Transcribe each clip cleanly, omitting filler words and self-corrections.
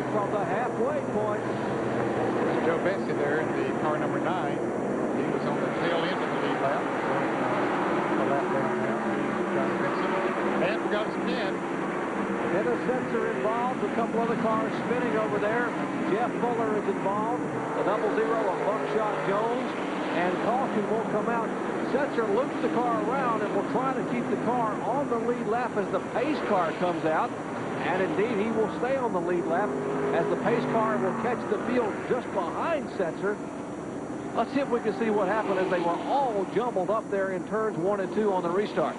away from the halfway point. There's Joe Benson there in the car number 9. He was on the tail end of the lead lap. A lap down now. Johnny Benson. And we got a spin. Dennis Setzer involved. A couple other cars spinning over there. Jeff Fuller is involved. The 00 of Buckshot Jones. And caution will come out. Setzer loops the car around and will try to keep the car on the lead lap as the pace car comes out. And indeed, he will stay on the lead lap as the pace car will catch the field just behind Setzer. Let's see if we can see what happened as they were all jumbled up there in turns 1 and 2 on the restart.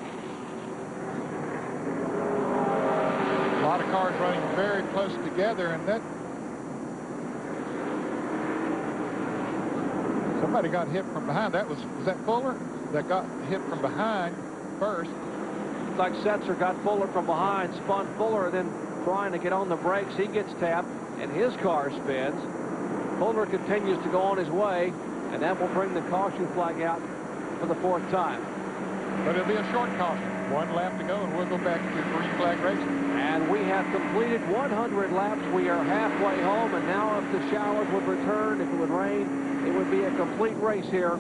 A lot of cars running very close together, and that somebody got hit from behind. Was that Fuller that got hit from behind first? Looks like Setzer got Fuller from behind, spun Fuller, and then trying to get on the brakes. He gets tapped, and his car spins. Fuller continues to go on his way, and that will bring the caution flag out for the 4th time. But it'll be a short caution. 1 lap to go, and we'll go back to green flag racing. And we have completed 100 laps. We are halfway home, and now if the showers would return, if it would rain, it would be a complete race here.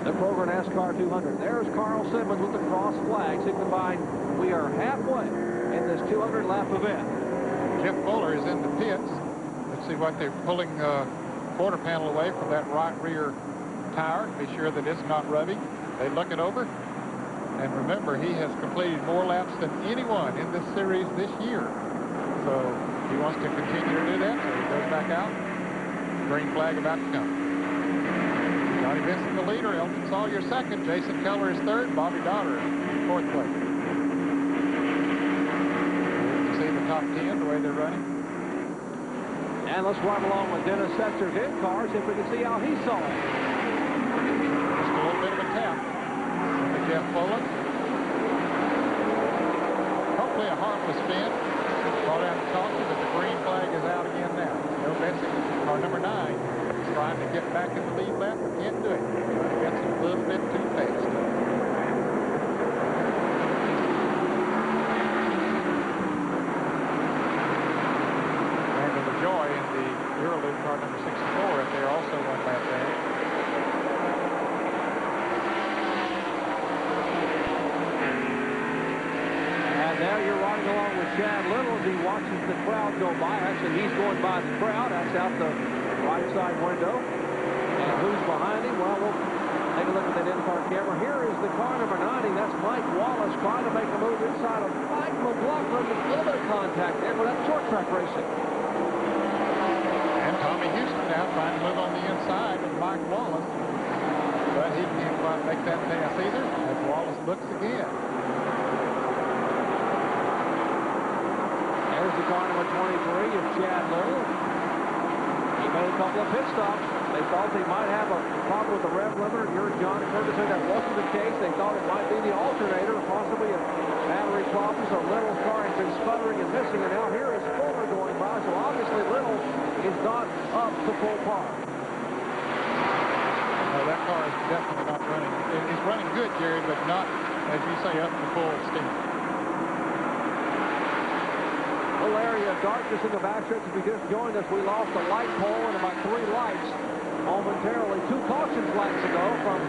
The Kroger NASCAR 200. There's Carl Simmons with the cross flag, signifying we are halfway in this 200-lap event. Jeff Fuller is in the pits. Let's see what they're pulling quarter panel away from that right rear tire to be sure that it's not rubbing. They look it over. And remember, he has completed more laps than anyone in this series this year. So he wants to continue to do that, so he goes back out. Green flag about to come. Johnny Benson the leader, Elton Sawyer second, Jason Keller is third, Bobby Daughter in 4th place. You can see the top 10, the way they're running. And let's run along with Dennis Setzer's in car, see if we can see how he saw it. Just a little bit of a tap. Jeff Fuller. Hopefully a harmless spin. Brought out the caution, but the green flag is out again now. Joe Benson, car number 9, is trying to get back in the lead lap, but can't do it. Johnny Benson a little bit too fast. Randall LaJoy in the Euroleague car number 64 up there, also 1 lap down. Now you're riding along with Chad Little as he watches the crowd go by. Actually, he's going by the crowd. That's out the right side window. And who's behind him? Well, we'll take a look at that in-car camera. Here is the car number 90. That's Mike Wallace trying to make a move inside of Mike McLaughlin. A little bit of contact there with that short track racing. And Tommy Houston now trying to move on the inside of Mike Wallace. But he can't quite make that pass either as Wallace looks again. There's the car number 23 of Chad Little. He made a couple of pit stops. They thought they might have a problem with the rev limiter. Your John Ferguson, that wasn't the case. They thought it might be the alternator, possibly a battery problem. So Little's car has been sputtering and missing. And now here is Fuller going by. So obviously Little is not up to full par. No, that car is definitely not running. It's running good, Jerry, but not, as you say, up to full steam. Little area of darkness in the backstretch. If you just joined us, we lost a light pole and about 3 lights momentarily. 2 caution flags ago from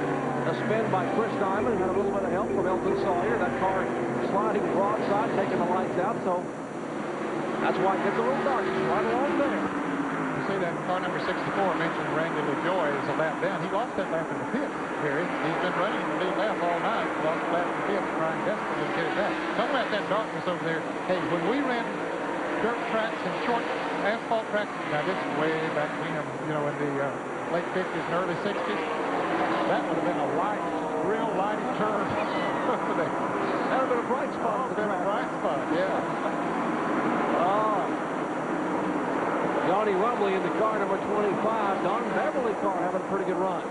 a spin by Chris Diamond. Had a little bit of help from Elton Sawyer. That car sliding broadside, taking the lights out. So that's why it gets a little dark right along there. You see that car number 64 mentioned Randy LaJoy is a lap down. He lost that lap in the pit, Harry. He's been running in the lead lap all night. Lost the lap in the pit, trying desperately to get it back. Talking about that darkness over there. Hey, when we ran dirt tracks and short asphalt tracks, now this is way back when, you know, in the late 50s and early 60s, that would have been a light, real light turn over there. That would have been a bright spot. Been a bright spot, yeah. Johnny Rumley in the car number 25. Don Beverly car having a pretty good run.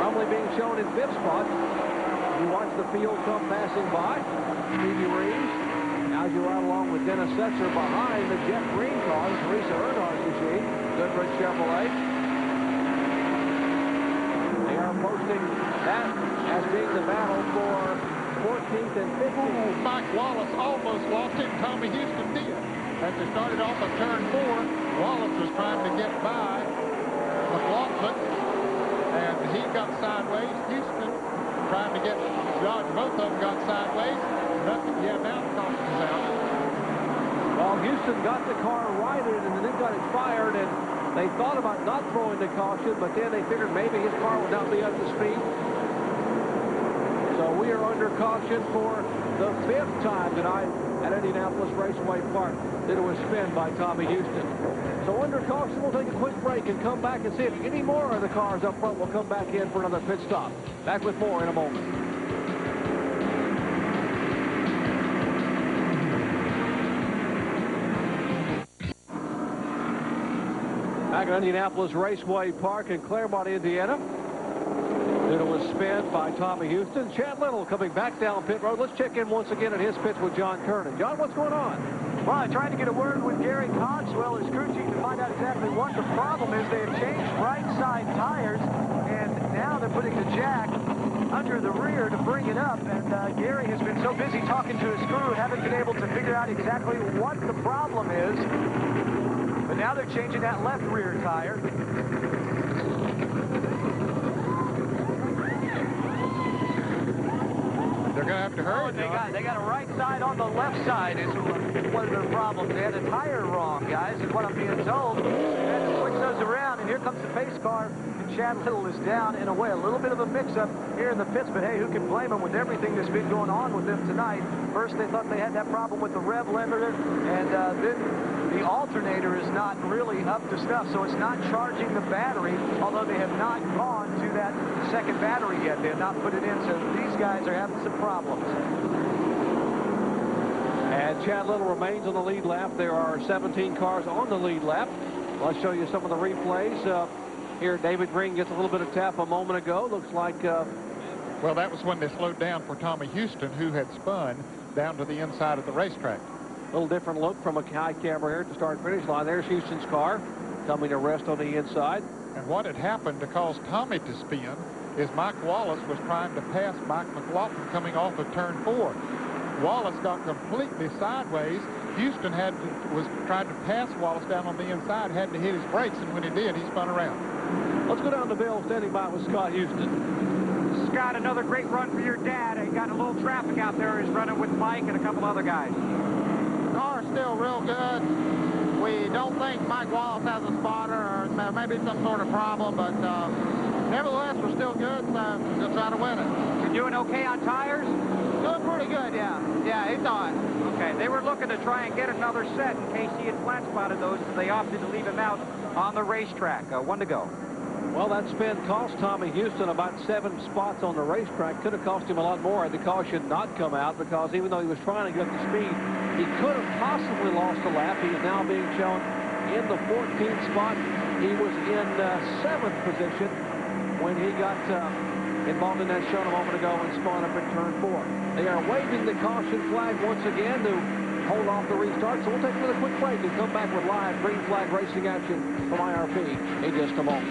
Rumley being shown in 5th spot. You watch the field come passing by. Stevie Reeves. Now as you ride along with Dennis Setzer behind the Jeff Green car, the Teresa Earnhardt's machine, Goodrich Chevrolet. They are posting that as being the battle for 14th and 15th. Mike Wallace almost lost him. Tommy Houston did. as they started off of turn 4, Wallace was trying to get by McLaughlin, and he got sideways. Houston trying to get Dodge. Both of them got sideways. Nothing. Yeah, now the caution's out. Well, Houston got the car righted and then got it fired, and they thought about not throwing the caution, but then they figured maybe his car would not be up to speed. So we are under caution for the 5th time tonight at Indianapolis Raceway Park. Then it was spin by Tommy Houston. So under caution, we'll take a quick break and come back and see if any more of the cars up front will come back in for another pit stop. Back with more in a moment. Back at Indianapolis Raceway Park in Claremont, Indiana. Then it was spin by Tommy Houston. Chad Little coming back down pit road. Let's check in once again at his pits with John Kernan. John, what's going on? Well, I tried to get a word with Gary Cogswell, his crew chief, to find out exactly what the problem is. They have changed right side tires, and now they're putting the jack under the rear to bring it up. And Gary has been so busy talking to his crew, haven't been able to figure out exactly what the problem is. But now they're changing that left rear tire. They're going to have to hurry. They got a right side on the left side is one of their problems. They had the tire wrong, guys, is what I'm being told. They had to switch those around, and here comes the pace car, and Chad Little is down in a way. A little bit of a mix-up here in the pits, but hey, who can blame them with everything that's been going on with them tonight? First, they thought they had that problem with the rev limiter, and then the alternator is not really up to stuff, so it's not charging the battery, although they have not gone to that second battery yet. They have not put it in, so these guys are having some problems. And Chad Little remains on the lead lap. There are 17 cars on the lead lap. I'll show you some of the replays. Here, David Green gets a little bit of tap a moment ago. Looks like... well, that was when they slowed down for Tommy Houston, who had spun down to the inside of the racetrack. A little different look from a high camera here at the start-finish line. There's Houston's car coming to rest on the inside. And what had happened to cause Tommy to spin is Mike Wallace was trying to pass Mike McLaughlin coming off of turn 4. Wallace got completely sideways. Houston was trying to pass Wallace down on the inside, had to hit his brakes, and when he did, he spun around. Let's go down to Bill, standing by with Scott Houston. Scott, another great run for your dad. He got a little traffic out there. He's running with Mike and a couple other guys. Car's still real good. We don't think Mike Wallace has a spotter or maybe some sort of problem, but nevertheless, we're still good, so we'll try to win it. You're doing okay on tires? Doing pretty good, yeah. Yeah, he's on. Okay, they were looking to try and get another set in case he had flat spotted those, so they opted to leave him out on the racetrack. 1 to go. Well, that spin cost Tommy Houston about 7 spots on the racetrack. Could have cost him a lot more had the caution not come out, because even though he was trying to get up to speed, he could have possibly lost a lap. He is now being shown in the 14th spot. He was in 7th position when he got involved in that shown a moment ago and spun up in turn 4. They are waving the caution flag once again to hold off the restart. So we'll take another quick break and come back with live green flag racing action from IRP in just a moment.